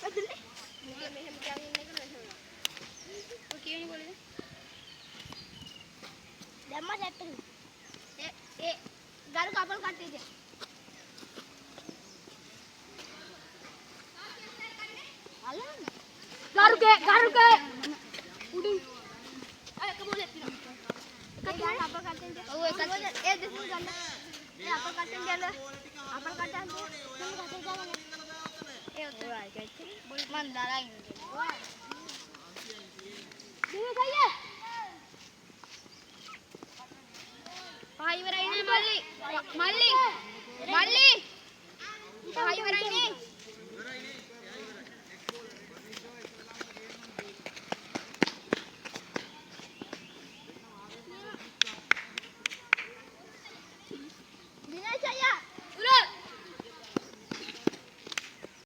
ඇතුලේ. මෙහෙම තියාගෙන ඉන්න එක නෑ. ඔය කියන්නේ කොහෙද? දැම්ම සෙට් එක. ඒ ගල් කපල් කට්ටියද? අලන්. ගරුගේ උඩින්. එක බෝලයක් තියෙනවා. එක ගන්න අපල් කට්ටියද? ඔව් එක ඒ දෙතුන් ගන්න. ඒ අපල් කට්ටියද ගන්න. අපල් කට්ටියද? මම කට්ටිය ගන්න. ඒ උතර බෝල් මන් දාලා ඉන්නේ. දුව ගියේ. පහ ඉවරයි නේ මල්ලි. මල්ලි. පහ ඉවරයි නේ.